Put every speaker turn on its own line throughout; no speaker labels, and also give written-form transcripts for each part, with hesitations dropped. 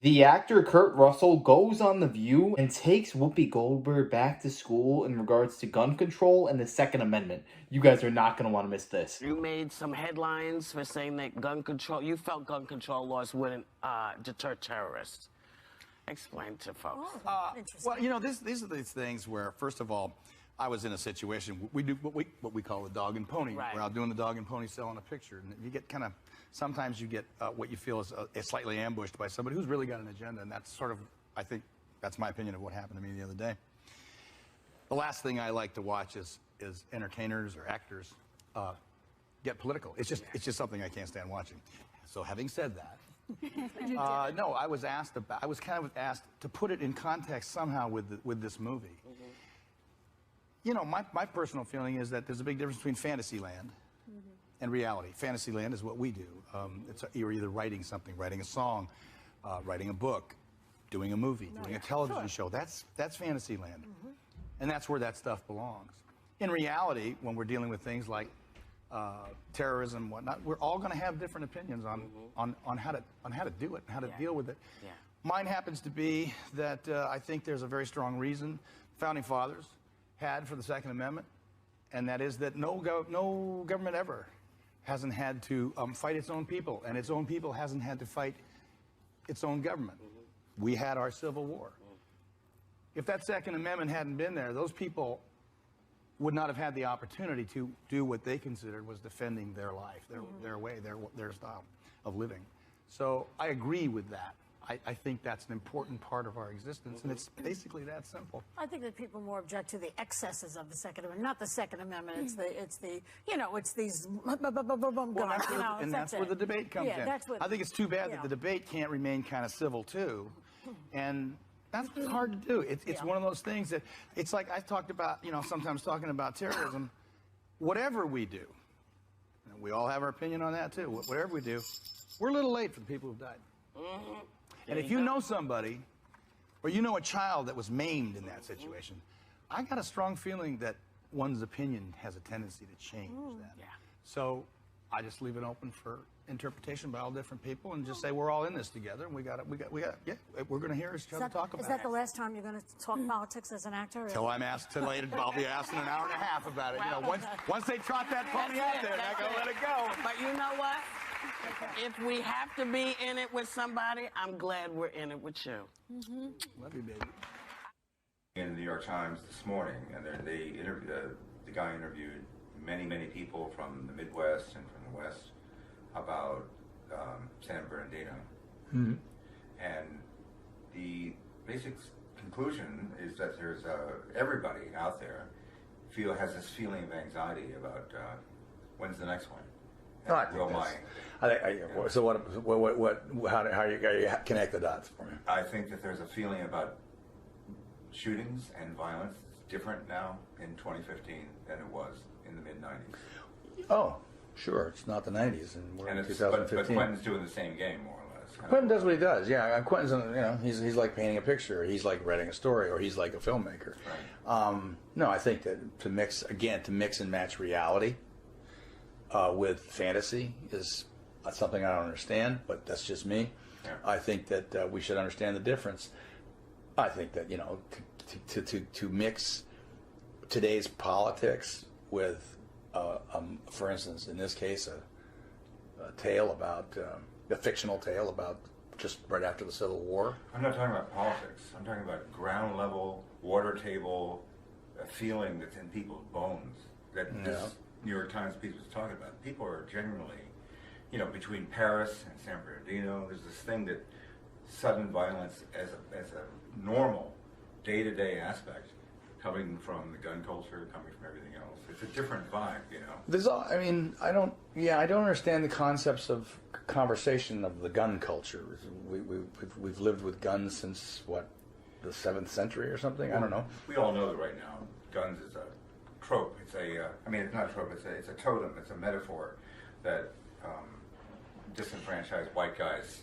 The actor Kurt Russell goes on The View and takes Whoopi Goldberg back to school in regards to gun control and the Second Amendment. You guys are not going to want to miss this.
You made some headlines for saying that you felt gun control laws wouldn't deter terrorists. Explain to folks.
Well, you know, these are these things where, first of all, I was in a situation. We do what we call the dog and pony.
Right.
We're out doing the dog and pony selling a picture, and you get kind of sometimes you get what you feel is slightly ambushed by somebody who's really got an agenda, and that's sort of, I think, that's my opinion of what happened to me the other day. The last thing I like to watch is entertainers or actors get political. It's just something I can't stand watching. So having said that. No, I was kind of asked to put it in context somehow with this movie. Mm-hmm. You know, my personal feeling is that there's a big difference between Fantasyland and reality. Fantasyland is what we do. You're either writing something, writing a song, writing a book, doing a movie, doing a television show. That's Fantasyland, and that's where that stuff belongs. In reality, when we're dealing with things like terrorism and whatnot, we're all going to have different opinions on how to do it, and how to deal with it. Yeah. Mine happens to be that I think there's a very strong reason founding fathers had for the Second Amendment, and that is that no government ever hasn't had to fight its own people, and its own people hasn't had to fight its own government. We had our Civil War. If that Second Amendment hadn't been there, those people would not have had the opportunity to do what they considered was defending their life, their way, their style of living. So I agree with that. I think that's an important part of our existence, and it's basically that simple.
I think that people more object to the excesses of the Second Amendment, not the Second Amendment. It's these guns.
And that's where the debate comes in. I think it's too bad that the debate can't remain kind of civil too, and that's hard to do. It's one of those things that it's like I talked about. You know, sometimes talking about terrorism. Whatever we do, and we all have our opinion on that too. Whatever we do, we're a little late for the people who've died. And if you know somebody, or you know a child that was maimed in that situation, I got a strong feeling that one's opinion has a tendency to change that. Yeah. So I just leave it open for interpretation by all different people, and just say we're all in this together, and we're going to hear each other talk about it.
Is that the last time you're going to talk politics as an actor?
Till I'm asked to later, I'll be asked in an hour and a half about it. You know, once they trot that pony out there, I gotta let it go.
But you know what? If we have to be in it with somebody, I'm glad we're in it with you.
Love you, baby.
In the New York Times this morning, and the guy interviewed many people from the Midwest and from the West about San Bernardino. And the basic conclusion is that there's everybody out there has this feeling of anxiety about when's the next one.
So how you connect the dots for me?
I think that there's a feeling about shootings and violence that's different now in 2015 than it was in the mid-90s.
Oh, sure. It's not the 90s, and we're in 2015.
But Quentin's doing the same game, more or less.
Quentin does what he does. Yeah, Quentin's, he's like painting a picture, or he's like writing a story, or he's like a filmmaker. Right. No, I think that to mix and match reality with fantasy is something I don't understand, but that's just me. Yeah. I think that we should understand the difference. I think that, to mix today's politics with, for instance, in this case, a tale about, a fictional tale about just right after the Civil War.
I'm not talking about politics. I'm talking about ground level, water table, a feeling that's in people's bones that this New York Times piece was talking about. People are genuinely, between Paris and San Bernardino, there's this thing that sudden violence as a normal day-to-day aspect coming from the gun culture, coming from everything else. It's a different vibe,
I don't understand the concepts of conversation of the gun culture. We've lived with guns since, the 7th century or something? I don't know.
We all know that right now, guns is a trope. It's it's not a trope, it's a totem, it's a metaphor that disenfranchised white guys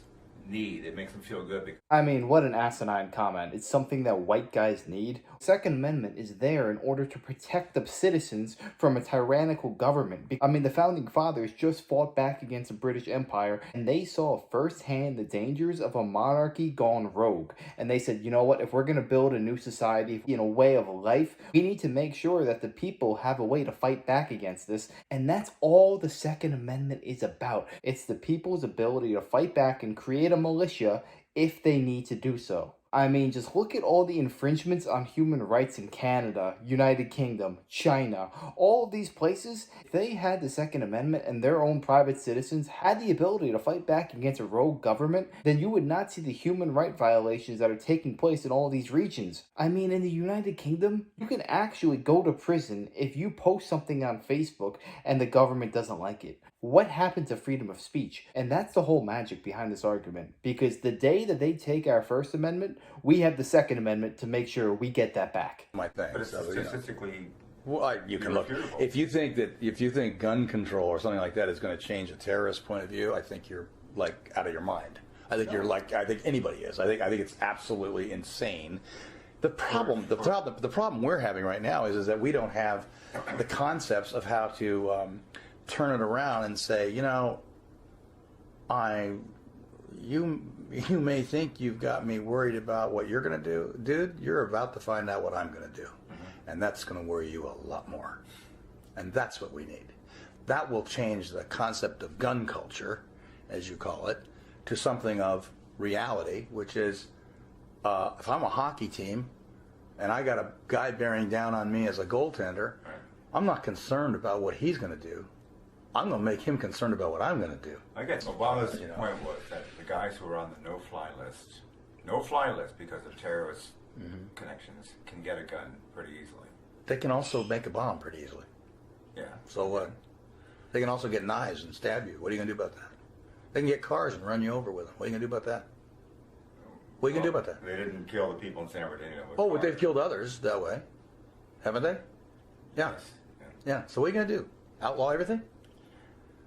need. It makes them feel good because
I mean, what an asinine comment. It's something that white guys need. Second Amendment is there in order to protect the citizens from a tyrannical government. I mean, the Founding Fathers just fought back against the British Empire, and they saw firsthand the dangers of a monarchy gone rogue. And they said, you know what, if we're going to build a new society, a way of life, we need to make sure that the people have a way to fight back against this. And that's all the Second Amendment is about. It's the people's ability to fight back and create a militia if they need to do so. I mean, just look at all the infringements on human rights in Canada, United Kingdom, China, all of these places. If they had the Second Amendment and their own private citizens had the ability to fight back against a rogue government, then you would not see the human right violations that are taking place in all these regions. I mean, in the United Kingdom, you can actually go to prison if you post something on Facebook and the government doesn't like it. What happened to freedom of speech? And that's the whole magic behind this argument. Because the day that they take our First Amendment, we have the Second Amendment to make sure we get that back.
My thing.
but it's statistically
Well, you can look.
irrefutable.
If you think gun control or something like that is going to change a terrorist point of view, I think you're like out of your mind. I think you're like, I think anybody is. I think it's absolutely insane. The problem we're having right now is that we don't have the concepts of how to turn it around and say, you may think you've got me worried about what you're going to do. Dude, you're about to find out what I'm going to do. And that's going to worry you a lot more. And that's what we need. That will change the concept of gun culture, as you call it, to something of reality, which is if I'm a hockey team and I got a guy bearing down on me as a goaltender, I'm not concerned about what he's going to do. I'm going to make him concerned about what I'm going to do.
I guess Obama's point was that the guys who are on the no-fly list because of terrorist connections can get a gun pretty easily.
They can also make a bomb pretty easily.
Yeah.
So what? They can also get knives and stab you. What are you going to do about that? They can get cars and run you over with them. What are you going to do about that? What are you going to do about that?
They didn't kill the people in San Bernardino.
Oh, but they've killed others that way. Haven't they? Yeah.
Yes.
Yeah. So what are you going to do? Outlaw everything?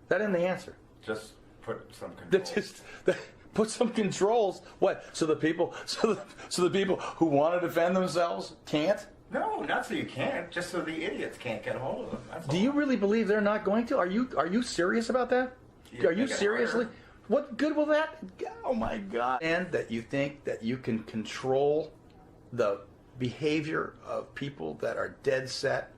That isn't the answer.
Just put some controls.
Put some controls. What? So the people who want to defend themselves can't?
No, not so you can't. Just so the idiots can't get a hold of them. That's
Do
all.
you really believe they're not going to? Are you serious about that?
Yeah,
Are you
they get
seriously?
harder.
What good will that? Oh my God! And that you think that you can control the behavior of people that are dead set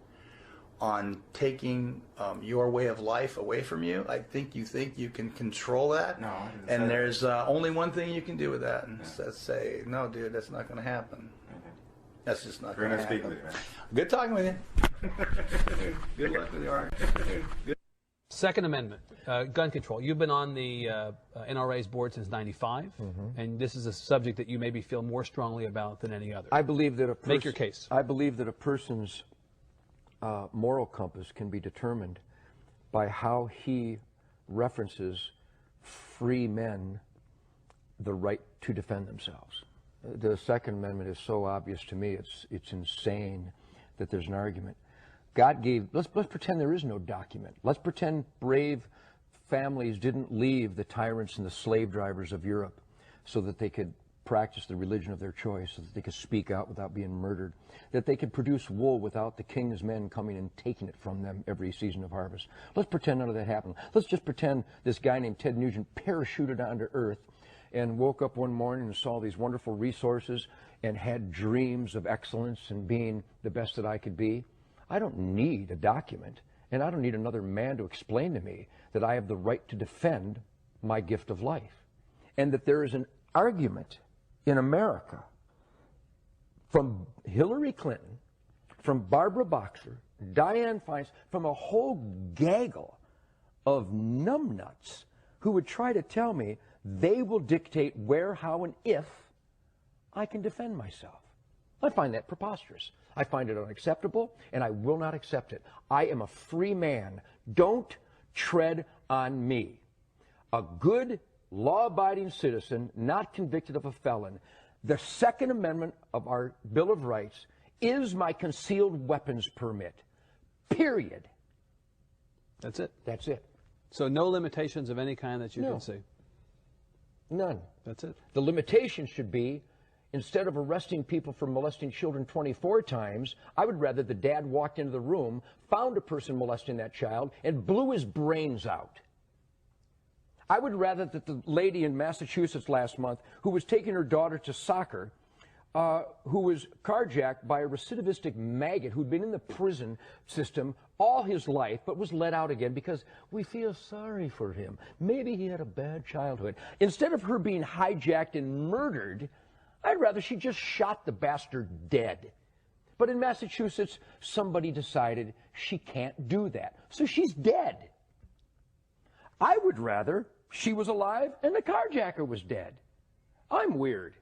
on taking your way of life away from you. I think you can control that.
No, I didn't say
and
that.
there's only one thing you can do with that, and that's say, no, dude, that's not going to happen. That's just not
We're
going to
gonna
happen.
speak with you, man.
Good talking with you. Good luck with your art.
Second Amendment, gun control. You've been on the NRA's board since '95, and this is a subject that you maybe feel more strongly about than any other.
I believe that
Make your case.
I believe that a person's moral compass can be determined by how he references free men the right to defend themselves. The Second Amendment is so obvious to me, it's insane that there's an argument. God gave, let's pretend there is no document. Let's pretend brave families didn't leave the tyrants and the slave drivers of Europe so that they could practice the religion of their choice, so that they could speak out without being murdered, that they could produce wool without the king's men coming and taking it from them every season of harvest. Let's pretend none of that happened. Let's just pretend this guy named Ted Nugent parachuted onto Earth and woke up one morning and saw these wonderful resources and had dreams of excellence and being the best that I could be. I don't need a document, and I don't need another man to explain to me that I have the right to defend my gift of life. And that there is an argument in America from Hillary Clinton, from Barbara Boxer, Dianne Feinstein, from a whole gaggle of numbnuts who would try to tell me they will dictate where, how, and if I can defend myself. I find that preposterous. I find it unacceptable, and I will not accept it. I am a free man. Don't tread on me. A good, law-abiding citizen, not convicted of a felon. The Second Amendment of our Bill of Rights is my concealed weapons permit. Period.
That's it.
That's it.
So no limitations of any kind that you
No.
can see.
None.
That's it.
The limitation should be, instead of arresting people for molesting children 24 times, I would rather the dad walked into the room, found a person molesting that child, and blew his brains out. I would rather that the lady in Massachusetts last month who was taking her daughter to soccer, who was carjacked by a recidivistic maggot who'd been in the prison system all his life but was let out again because we feel sorry for him. Maybe he had a bad childhood. Instead of her being hijacked and murdered, I'd rather she just shot the bastard dead. But in Massachusetts, somebody decided she can't do that. So she's dead. I would rather she was alive and the carjacker was dead. I'm weird.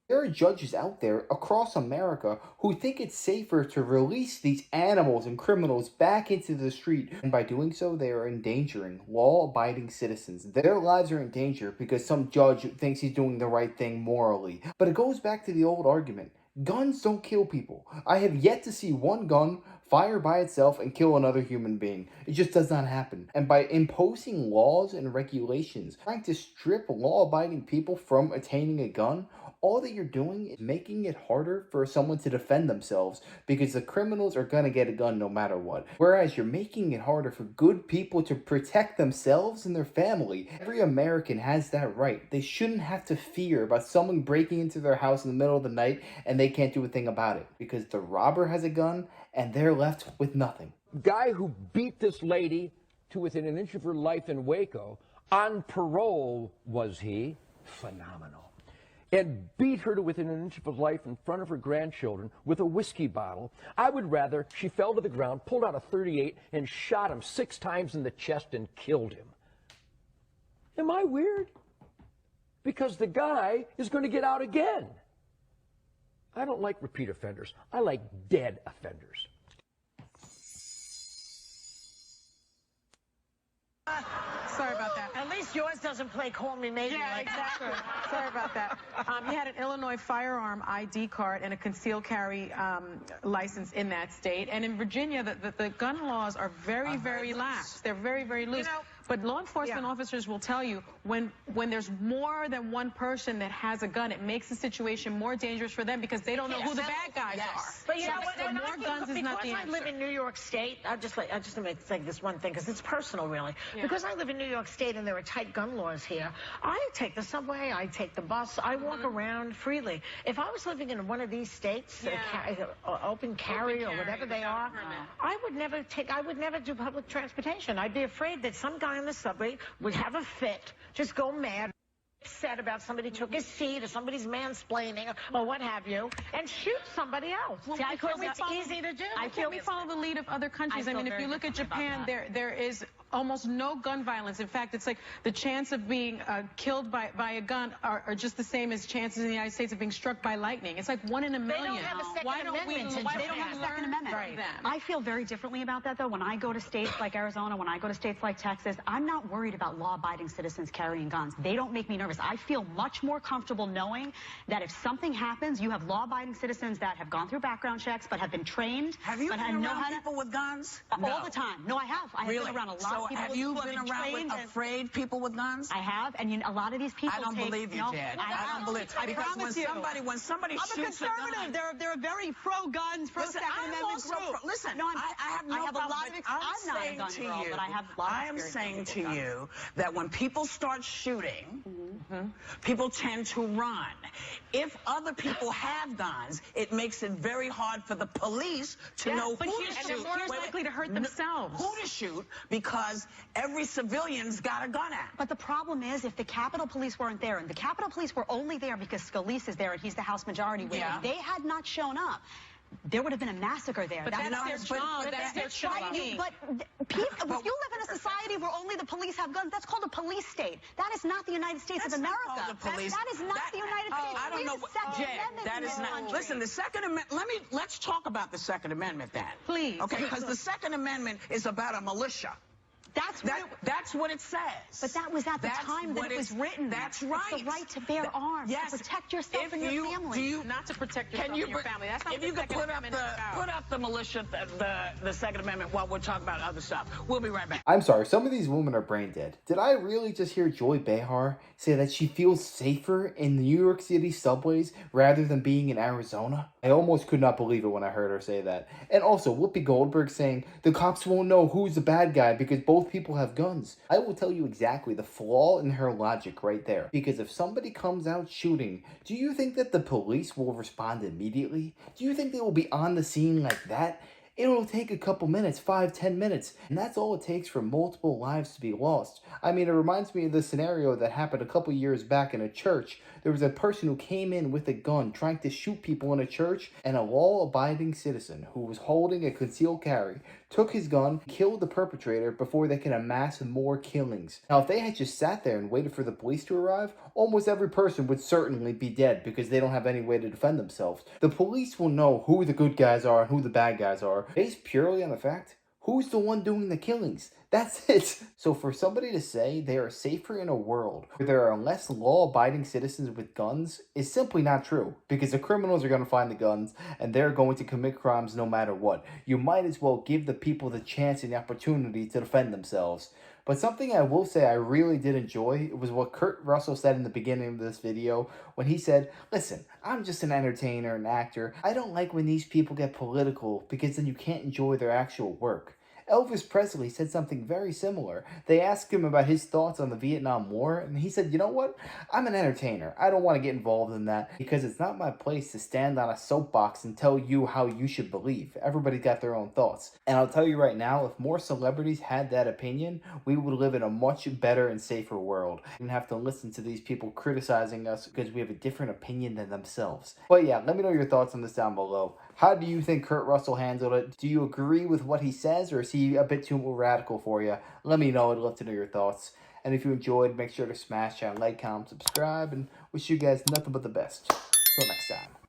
There are judges out there across America who think it's safer to release these animals and criminals back into the street, and by doing so they are endangering law-abiding citizens. Their lives are in danger because some judge thinks he's doing the right thing morally. But it goes back to the old argument. Guns don't kill people. I have yet to see one gun fire by itself and kill another human being. It just does not happen. And by imposing laws and regulations, trying to strip law-abiding people from attaining a gun, all that you're doing is making it harder for someone to defend themselves because the criminals are going to get a gun no matter what. Whereas you're making it harder for good people to protect themselves and their family. Every American has that right. They shouldn't have to fear about someone breaking into their house in the middle of the night and they can't do a thing about it because the robber has a gun and they're left with nothing.
Guy who beat this lady to within an inch of her life in Waco, on parole was he? Phenomenal. And beat her to within an inch of her life in front of her grandchildren with a whiskey bottle. I would rather she fell to the ground, pulled out a .38, and shot him 6 times in the chest and killed him. Am I weird? Because the guy is going to get out again. I don't like repeat offenders. I like dead offenders.
Sorry about that.
At least yours doesn't play Call Me Maybe.
Yeah,
like that.
exactly. Sorry about that. He had an Illinois firearm ID card and a concealed carry license in that state. And in Virginia, the gun laws are very, very lax. They're very, very loose.
You know,
but law enforcement officers will tell you when there's more than one person that has a gun, it makes the situation more dangerous for them because they don't know who the bad guys are.
But you know what?
So more guns is not the answer.
Because I live in New York State, I just let me say this one thing because it's personal, really.
Yeah.
Because I live in New York State and there are tight gun laws here. I take the subway, I take the bus, I walk around freely. If I was living in one of these states, open carry or whatever they are, I would never do public transportation. I'd be afraid that some guy on the subway would have a fit, just go mad, upset about somebody took his seat or somebody's mansplaining or what have you, and shoot somebody else.
Well,
because it's easy to do.
Can we follow the lead of other countries? I mean, if you look at Japan, there is almost no gun violence. In fact, it's like the chance of being killed by a gun are just the same as chances in the United States of being struck by lightning. It's like 1 in a million.
They don't have a Second Amendment.
They don't have a Second Amendment.
Right. I feel very differently about that, though. When I go to states like Arizona, when I go to states like Texas, I'm not worried about law-abiding citizens carrying guns. They don't make me nervous. I feel much more comfortable knowing that if something happens, you have law-abiding citizens that have gone through background checks but have been trained.
Have you been around people with guns?
All the time. No, I have. I have been around a lot of people.
Have you been around with afraid people with guns?
I have, and a lot of these people.
I don't believe you, Jen. I don't believe. Because when somebody shoots a gun,
I'm a conservative. They're a very pro-guns, pro-Second Amendment group.
Listen,
no,
I have no problem.
I'm not a gun girl, but I have a lot of
I am saying to you that when people start shooting, people tend to run. If other people have guns, it makes it very hard for the police to know who to shoot.
And they're more likely to hurt themselves.
Who to shoot, because every civilian's got a gun at.
But the problem is, if the Capitol Police weren't there, and the Capitol Police were only there because Scalise is there and he's the House Majority Whip, if they had not shown up, there would have been a massacre there.
But that's their job. That's their training.
But if you live in a society where only the police have guns, that's called a police state. That is not the United States of America. That is not the United States.
I don't know. That is not. Listen, the Second Amendment. Let's talk about the Second Amendment then.
Please.
Okay, because the Second Amendment is about a militia. That's what it says.
But that was at the time that it was written.
That's right.
It's the right to bear arms, to protect yourself and your family.
Not to protect yourself and your family. That's not
if you could put up the militia, the Second Amendment while we're talking about other stuff. We'll be right back.
I'm sorry, some of these women are brain dead. Did I really just hear Joy Behar say that she feels safer in New York City subways rather than being in Arizona? I almost could not believe it when I heard her say that. And also, Whoopi Goldberg saying, the cops won't know who's the bad guy because both people have guns. I will tell you exactly the flaw in her logic right there. Because if somebody comes out shooting, do you think that the police will respond immediately? Do you think they will be on the scene like that? It'll take a couple minutes, 5-10 minutes, and that's all it takes for multiple lives to be lost. I mean, it reminds me of the scenario that happened a couple years back in a church. There was a person who came in with a gun trying to shoot people in a church, and a law-abiding citizen who was holding a concealed carry took his gun, killed the perpetrator before they could amass more killings. Now, if they had just sat there and waited for the police to arrive, almost every person would certainly be dead because they don't have any way to defend themselves. The police will know who the good guys are and who the bad guys are based purely on the fact who's the one doing the killings. That's it. So for somebody to say they are safer in a world where there are less law-abiding citizens with guns is simply not true, because the criminals are going to find the guns and they're going to commit crimes no matter what. You might as well give the people the chance and the opportunity to defend themselves. But something I will say I really did enjoy was what Kurt Russell said in the beginning of this video when he said, listen, I'm just an entertainer, an actor. I don't like when these people get political because then you can't enjoy their actual work. Elvis Presley said something very similar. They asked him about his thoughts on the Vietnam War, and he said, you know what? I'm an entertainer. I don't want to get involved in that because it's not my place to stand on a soapbox and tell you how you should believe. Everybody got their own thoughts. And I'll tell you right now, if more celebrities had that opinion, we would live in a much better and safer world. We wouldn't have to listen to these people criticizing us because we have a different opinion than themselves. But yeah, let me know your thoughts on this down below. How do you think Kurt Russell handled it? Do you agree with what he says, or is he a bit too radical for you? Let me know. I'd love to know your thoughts. And if you enjoyed, make sure to smash that like, comment, subscribe, and wish you guys nothing but the best. Till next time.